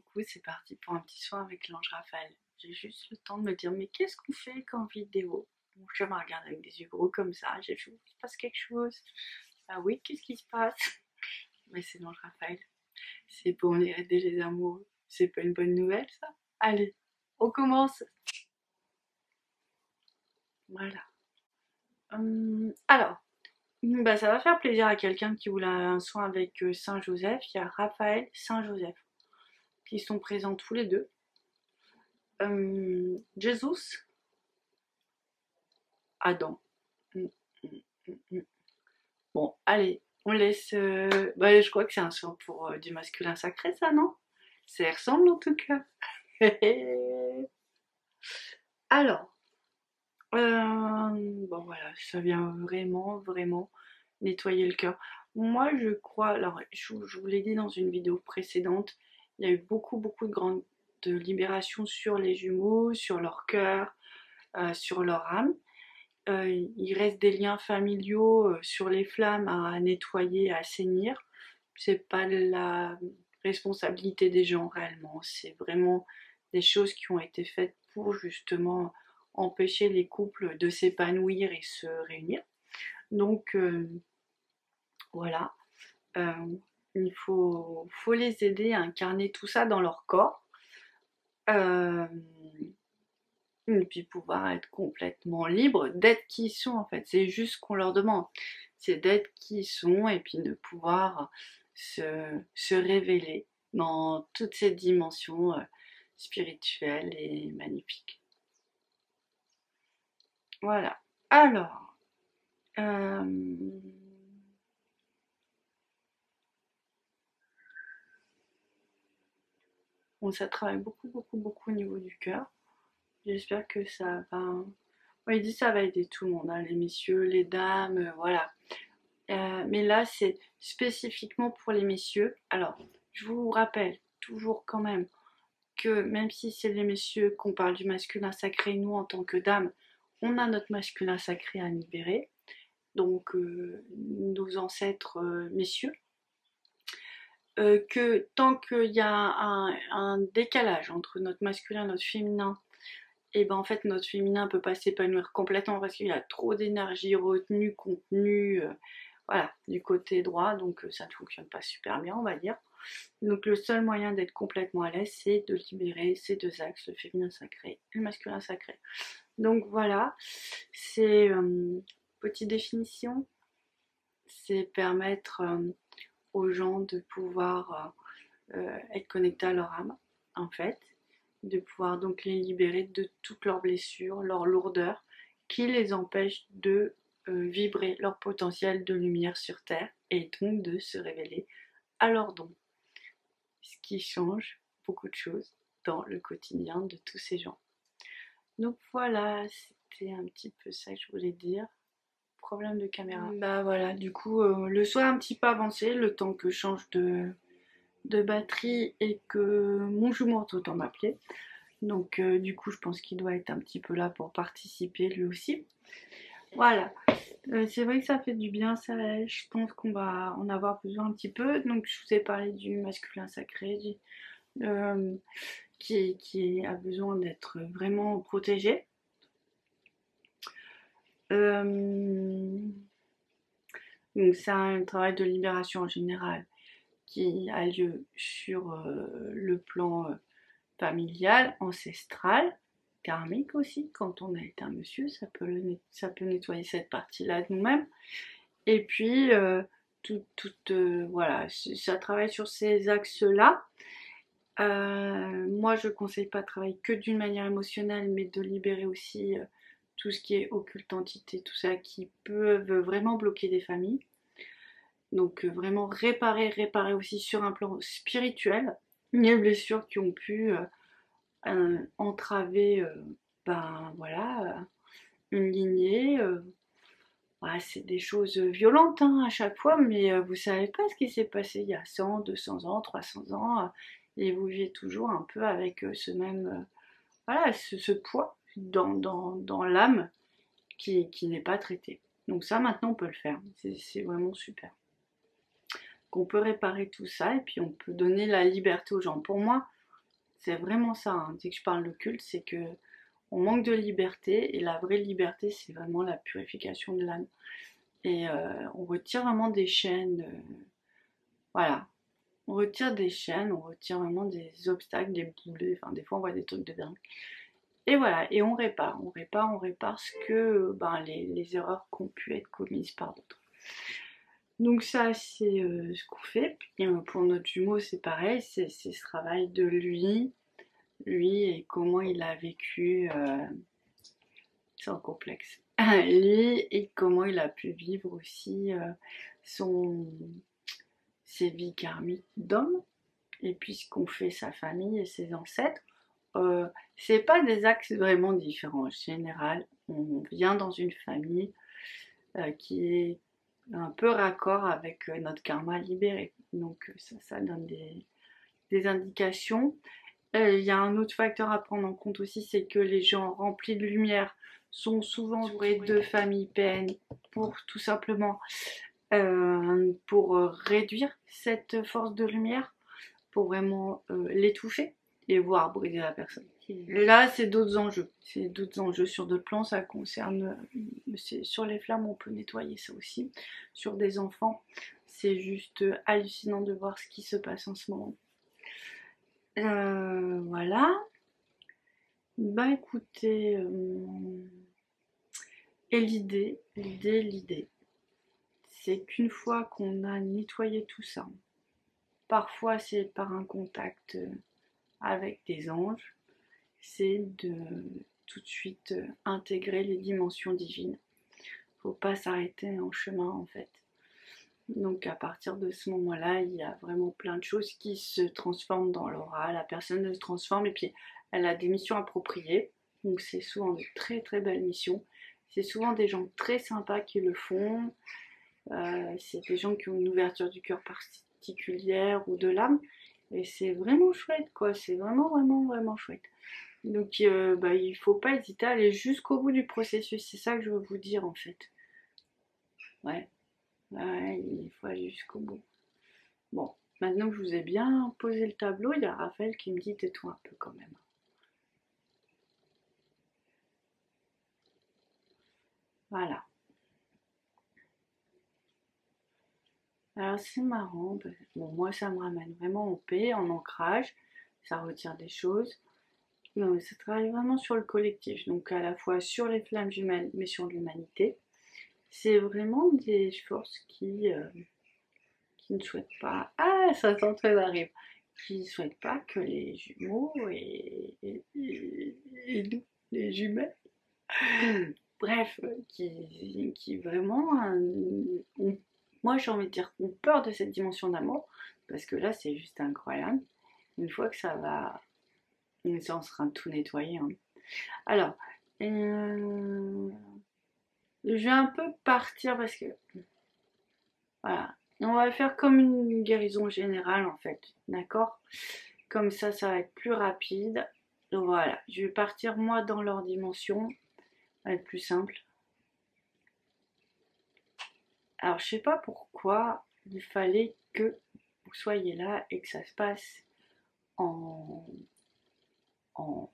coucou, c'est parti pour un petit soin avec l'ange Raphaël. J'ai juste le temps de me dire, mais qu'est-ce qu'on fait comme vidéo? Mon chat me regarde avec des yeux gros comme ça, j'ai fait, il se passe quelque chose. Ah oui, qu'est-ce qui se passe? Mais c'est l'ange Raphaël, c'est pour aider les amoureux. C'est pas une bonne nouvelle ça? Allez, on commence. Voilà. Alors, bah, ça va faire plaisir à quelqu'un qui voulait un soin avec Saint Joseph. Il y a Raphaël, Saint Joseph, qui sont présents tous les deux. Jésus, Adam. Mm, mm, mm, mm. Bon, allez, on laisse. Bah, je crois que c'est un son pour du masculin sacré, ça, non? Ça y ressemble en tout cas. Alors, bon voilà, ça vient vraiment, vraiment nettoyer le cœur. Moi, je crois, alors, je vous l'ai dit dans une vidéo précédente, il y a eu beaucoup, beaucoup de libération sur les jumeaux, sur leur cœur, sur leur âme. Il reste des liens familiaux sur les flammes à nettoyer, à assainir. C'est pas la responsabilité des gens réellement, c'est vraiment des choses qui ont été faites pour justement empêcher les couples de s'épanouir et se réunir. Donc voilà, euh, il faut les aider à incarner tout ça dans leur corps. Euh, et puis pouvoir être complètement libre d'être qui ils sont en fait. C'est juste ce qu'on leur demande. C'est d'être qui ils sont et puis de pouvoir se révéler dans toutes ces dimensions spirituelles et magnifiques. Voilà. Alors, bon, ça travaille beaucoup, beaucoup, beaucoup au niveau du cœur. J'espère que ça va. Oui, il dit ça va aider tout le monde, hein, les messieurs, les dames, voilà. Mais là, c'est spécifiquement pour les messieurs. Alors, je vous rappelle toujours quand même que même si c'est les messieurs qu'on parle du masculin sacré, nous en tant que dames, on a notre masculin sacré à libérer. Donc, nos ancêtres messieurs. Que tant qu'il y a un décalage entre notre masculin et notre féminin, et ben en fait notre féminin peut pas s'épanouir complètement parce qu'il y a trop d'énergie retenue, contenue, voilà, du côté droit, donc ça ne fonctionne pas super bien, on va dire. Donc le seul moyen d'être complètement à l'aise, c'est de libérer ces deux axes, le féminin sacré et le masculin sacré. Donc voilà, c'est petite définition, c'est permettre aux gens de pouvoir être connectés à leur âme, en fait, de pouvoir donc les libérer de toutes leurs blessures, leurs lourdeurs, qui les empêchent de vibrer leur potentiel de lumière sur Terre et donc de se révéler à leur don. Ce qui change beaucoup de choses dans le quotidien de tous ces gens. Donc voilà, c'était un petit peu ça que je voulais dire. Problème de caméra. Bah voilà, du coup, le soir un petit peu avancé, le temps que je change de batterie et que mon jumeau autant m'appeler. Donc du coup, je pense qu'il doit être un petit peu là pour participer lui aussi. Voilà. C'est vrai que ça fait du bien, ça, je pense qu'on va en avoir besoin un petit peu. Donc je vous ai parlé du masculin sacré qui a besoin d'être vraiment protégé. Donc c'est un travail de libération en général qui a lieu sur le plan familial, ancestral, karmique aussi. Quand on a été un monsieur, ça peut nettoyer cette partie-là de nous-mêmes. Et puis, voilà, ça travaille sur ces axes-là. Moi, je ne conseille pas de travailler que d'une manière émotionnelle, mais de libérer aussi tout ce qui est occulte entité, tout ça qui peuvent vraiment bloquer des familles. Donc vraiment réparer aussi sur un plan spirituel les blessures qui ont pu entraver ben voilà une lignée. Ouais, c'est des choses violentes hein, à chaque fois, mais vous savez pas ce qui s'est passé il y a 100, 200 ans, 300 ans, et vous vivez toujours un peu avec ce même voilà ce poids dans l'âme qui n'est pas traité. Donc ça maintenant on peut le faire, c'est vraiment super. Qu'on peut réparer tout ça et puis on peut donner la liberté aux gens. Pour moi, C'est vraiment ça, hein. Dès que je parle d'occulte, c'est que on manque de liberté, et la vraie liberté, c'est vraiment la purification de l'âme. Et on retire vraiment des chaînes, voilà. On retire des chaînes, on retire vraiment des obstacles, des boulets, enfin des fois on voit des trucs de dingue. Et voilà, et on répare ce que ben, les erreurs qui ont pu être commises par d'autres. Donc ça c'est ce qu'on fait. Puis pour notre jumeau c'est pareil, c'est ce travail de lui et comment il a vécu sans complexe. Lui et comment il a pu vivre aussi son, ses vies karmiques d'homme, et puis ce qu'ont fait sa famille et ses ancêtres. C'est pas des axes vraiment différents. En général, on vient dans une famille qui est un peu raccord avec notre karma libéré. Donc ça donne des indications. Il y a un autre facteur à prendre en compte aussi, c'est que les gens remplis de lumière sont souvent entourés de familles PN pour tout simplement pour réduire cette force de lumière, pour vraiment l'étouffer et voire briser la personne. Là, c'est d'autres enjeux. C'est d'autres enjeux sur d'autres plans. Ça concerne. Sur les flammes, on peut nettoyer ça aussi. Sur des enfants, c'est juste hallucinant de voir ce qui se passe en ce moment. Voilà. Bah écoutez. Et l'idée, c'est qu'une fois qu'on a nettoyé tout ça, parfois c'est par un contact avec des anges, c'est de tout de suite intégrer les dimensions divines. Faut pas s'arrêter en chemin en fait. Donc à partir de ce moment-là, il y a vraiment plein de choses qui se transforment dans l'aura. La personne se transforme et puis elle a des missions appropriées. Donc c'est souvent de très très belles missions. C'est souvent des gens très sympas qui le font. C'est des gens qui ont une ouverture du cœur particulière ou de l'âme. Et c'est vraiment chouette quoi. C'est vraiment vraiment vraiment chouette. Donc bah, il faut pas hésiter à aller jusqu'au bout du processus. C'est ça que je veux vous dire en fait. Ouais. Ouais, il faut aller jusqu'au bout. Bon, maintenant que je vous ai bien posé le tableau, il y a Raphaël qui me dit tais-toi un peu quand même. Voilà. Alors c'est marrant, bon moi ça me ramène vraiment en paix, en ancrage, ça retire des choses. Non, ça travaille vraiment sur le collectif, donc à la fois sur les flammes jumelles, mais sur l'humanité. C'est vraiment des forces qui ne souhaitent pas. Ah, ça sent très arrive. Qui ne souhaitent pas que les jumeaux et nous, les jumelles, bref, qui vraiment moi j'ai envie de dire, ont peur de cette dimension d'amour, parce que là c'est juste incroyable. Une fois que ça va, ça on sera tout nettoyé. Hein. Alors, je vais un peu partir parce que, voilà, on va faire comme une guérison générale en fait, d'accord? Comme ça va être plus rapide. Donc voilà, je vais partir moi dans leur dimension, ça va être plus simple. Alors je sais pas pourquoi il fallait que vous soyez là et que ça se passe en, en,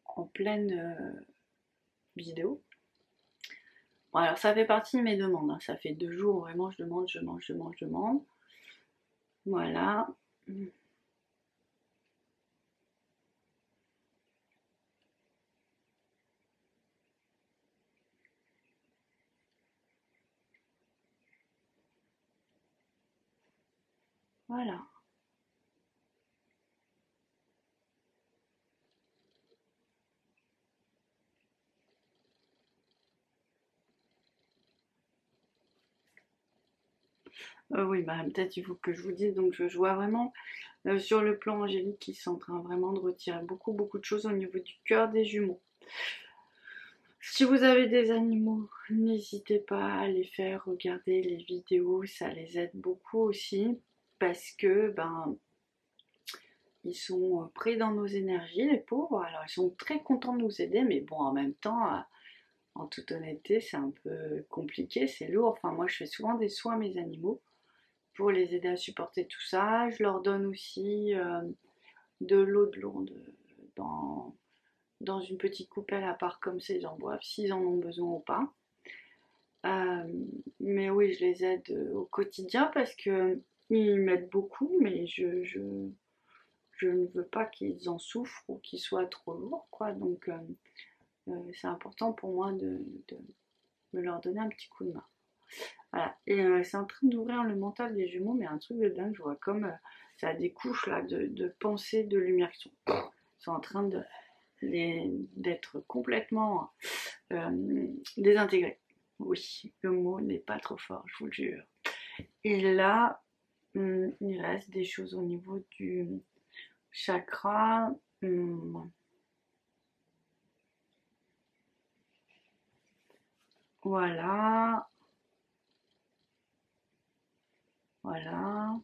en pleine vidéo. Bon alors ça fait partie de mes demandes, hein. Ça fait 2 jours où vraiment je demande. Voilà. Voilà. Oui, bah, peut-être il faut que je vous dise, donc je vois vraiment sur le plan angélique qu'ils sont en train vraiment de retirer beaucoup de choses au niveau du cœur des jumeaux. Si vous avez des animaux, n'hésitez pas à les faire regarder les vidéos, ça les aide beaucoup aussi, parce que ben ils sont pris dans nos énergies, les pauvres. Alors ils sont très contents de nous aider, mais bon en même temps, en toute honnêteté, c'est un peu compliqué, c'est lourd. Enfin moi je fais souvent des soins à mes animaux pour les aider à supporter tout ça. Je leur donne aussi de l'eau de lourde dans une petite coupelle à part comme ça, ils en boivent s'ils en ont besoin ou pas. Mais oui, je les aide au quotidien parce que ils m'aident beaucoup, mais je ne veux pas qu'ils en souffrent ou qu'ils soient trop lourds, quoi. Donc c'est important pour moi de me leur donner un petit coup de main. Voilà. Et c'est en train d'ouvrir le mental des jumeaux, mais un truc de dingue, je vois comme ça a des couches là de pensée, de lumière qui sont en train d'être complètement désintégrés. Oui, le mot n'est pas trop fort, je vous le jure. Et là, il reste des choses au niveau du chakra. Voilà. Voilà.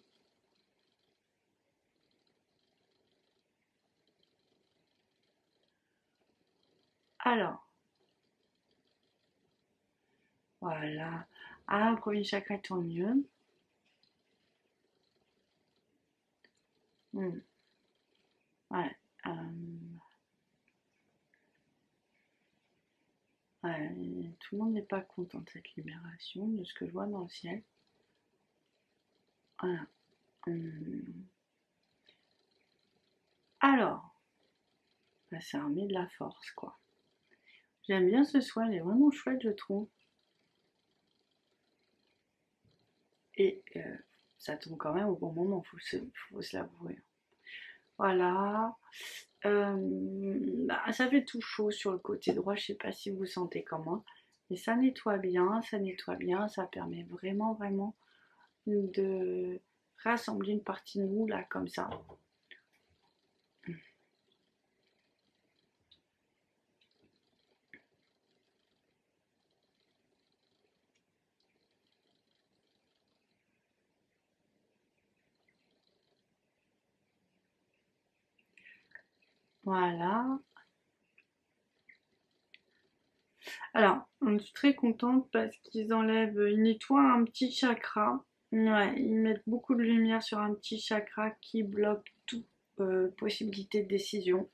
Alors, voilà. Ah, le premier chakra tourne mieux. Ouais. Ouais, tout le monde n'est pas content de cette libération, de ce que je vois dans le ciel. Voilà. Alors, bah, ça remet de la force, quoi. J'aime bien ce soin, il est vraiment chouette, je trouve. Et ça tombe quand même au bon moment, faut se l'avouer. Voilà. Bah, ça fait tout chaud sur le côté droit, je sais pas si vous sentez comme moi. Mais ça nettoie bien, ça permet vraiment, vraiment de rassembler une partie de nous, là, comme ça. Voilà. Alors, je suis très contente parce qu'ils enlèvent, ils nettoient un petit chakra. Ouais, ils mettent beaucoup de lumière sur un petit chakra qui bloque toute possibilité de décision,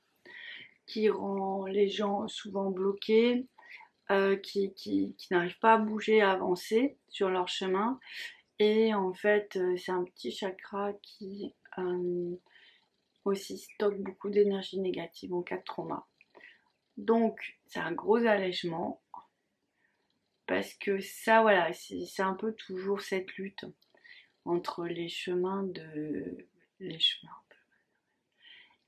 qui rend les gens souvent bloqués, qui n'arrivent pas à bouger, à avancer sur leur chemin. Et en fait, c'est un petit chakra qui aussi stocke beaucoup d'énergie négative en cas de trauma. Donc, c'est un gros allègement parce que ça, voilà, c'est un peu toujours cette lutte entre les chemins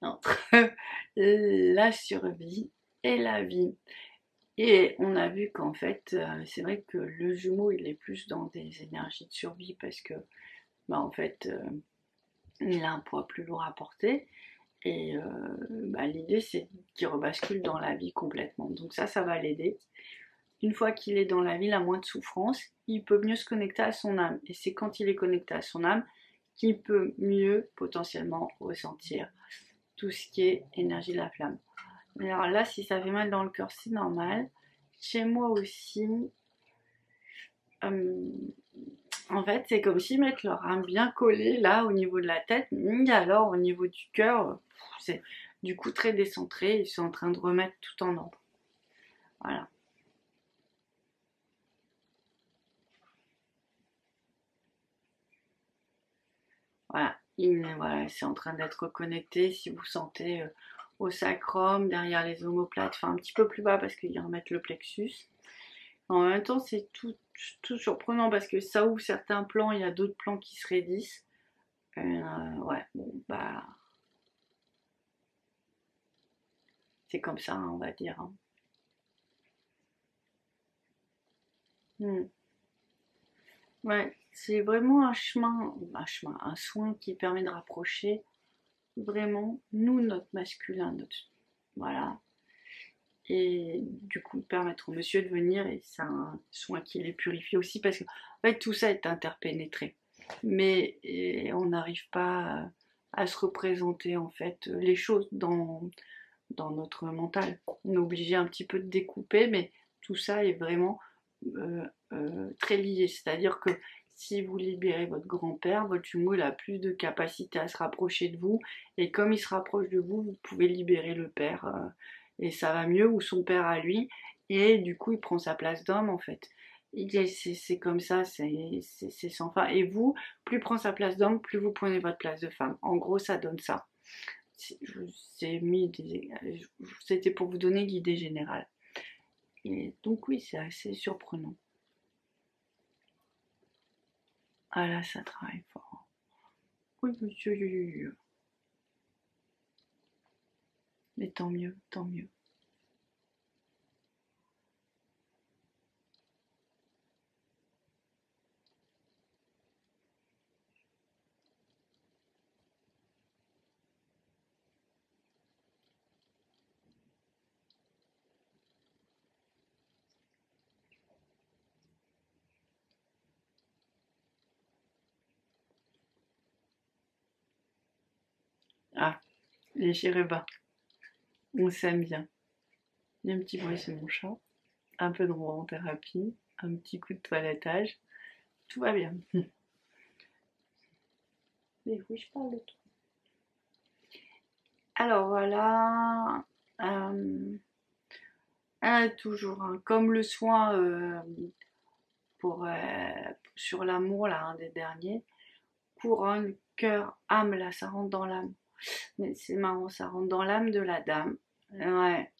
entre la survie et la vie. Et on a vu qu'en fait, c'est vrai que le jumeau, il est plus dans des énergies de survie parce que, bah, en fait, il a un poids plus lourd à porter. Et bah, l'idée, c'est qu'il rebascule dans la vie complètement. Donc ça va l'aider. Une fois qu'il est dans la vie, il a moins de souffrance, il peut mieux se connecter à son âme. Et c'est quand il est connecté à son âme qu'il peut mieux potentiellement ressentir tout ce qui est énergie de la flamme. Alors là, si ça fait mal dans le cœur, c'est normal. Chez moi aussi, euh, en fait, c'est comme s'ils mettent leur âme bien collée là au niveau de la tête. Et alors au niveau du cœur, c'est du coup très décentré. Ils sont en train de remettre tout en ordre. Voilà. Voilà, c'est en train d'être connecté. Si vous sentez au sacrum, derrière les omoplates, enfin un petit peu plus bas parce qu'ils remettent le plexus. En même temps, c'est tout surprenant parce que ça ouvre certains plans, il y a d'autres plans qui se raidissent. Ouais, bon, bah, c'est comme ça, hein, on va dire. Hein. Hmm. Ouais, c'est vraiment un soin qui permet de rapprocher vraiment nous, notre masculin, voilà, et du coup de permettre au monsieur de venir et c'est un soin qui les purifie aussi parce que en fait tout ça est interpénétré mais on n'arrive pas à se représenter en fait les choses dans notre mental, on est obligé un petit peu de découper mais tout ça est vraiment très lié, c'est à dire que si vous libérez votre grand-père, votre jumeau il a plus de capacité à se rapprocher de vous. Et comme il se rapproche de vous, vous pouvez libérer le père. Et ça va mieux, ou son père à lui. Et du coup, il prend sa place d'homme en fait. C'est comme ça, c'est sans fin. Et vous, plus il prend sa place d'homme, plus vous prenez votre place de femme. En gros, ça donne ça. C'était pour vous donner l'idée générale. Et donc oui, c'est assez surprenant. Ah là, ça travaille fort. Oui, monsieur. Mais tant mieux, tant mieux. Ah, les chérubins, on s'aime bien. Il y a un petit bruit, c'est mon chat. Un peu de en thérapie, un petit coup de toilettage. Tout va bien. Mais oui, je parle de tout. Alors voilà. Toujours, hein, comme le soin pour, sur l'amour, là, un des derniers. Couronne, cœur, âme, là, ça rentre dans l'âme. Mais c'est marrant, ça rentre dans l'âme de la dame. Ouais.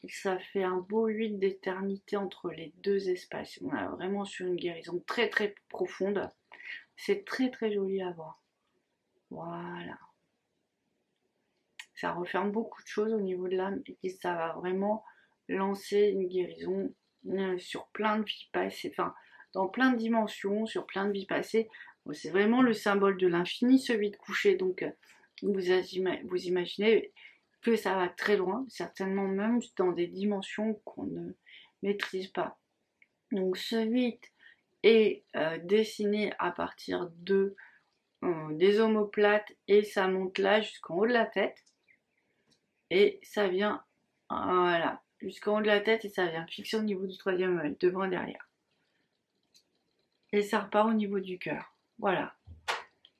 Et ça fait un beau 8 d'éternité entre les deux espaces. On est vraiment sur une guérison très très profonde. C'est très très joli à voir. Voilà. Ça referme beaucoup de choses au niveau de l'âme et ça va vraiment lancer une guérison sur plein de vies passées, enfin dans plein de dimensions, sur plein de vies passées. Bon, c'est vraiment le symbole de l'infini, ce vide couché. Donc vous imaginez que ça va très loin, certainement même dans des dimensions qu'on ne maîtrise pas. Donc ce vide est dessiné à partir des omoplates et ça monte là jusqu'en haut de la tête. Et ça vient, voilà, jusqu'en haut de la tête et ça vient fixer au niveau du troisième œil, devant et derrière. Et ça repart au niveau du cœur. Voilà.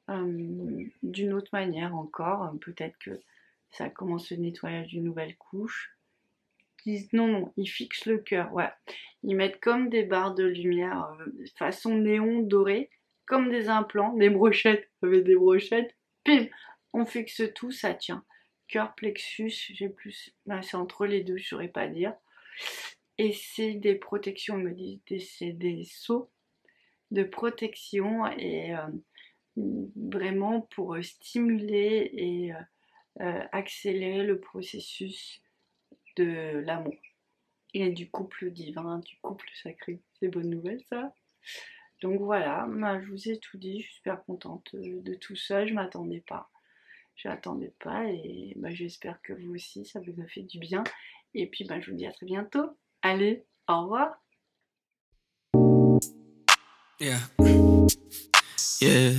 D'une autre manière encore, peut-être que ça commence le nettoyage d'une nouvelle couche. Non, ils fixent le cœur, ouais. Ils mettent comme des barres de lumière façon néon doré, comme des implants, des brochettes, avec des brochettes, pim, on fixe tout, ça tient. Cœur, plexus, j'ai plus, c'est entre les deux, je saurais pas dire. Et c'est des protections, ils me disent, c'est des seaux de protection et vraiment pour stimuler et accélérer le processus de l'amour et du couple divin, du couple sacré. C'est bonne nouvelle ça. Donc voilà, je vous ai tout dit, je suis super contente de tout ça, je m'attendais pas. Je m'attendais pas et j'espère que vous aussi, ça vous a fait du bien. Et puis je vous dis à très bientôt. Allez, au revoir. Yeah. Yeah.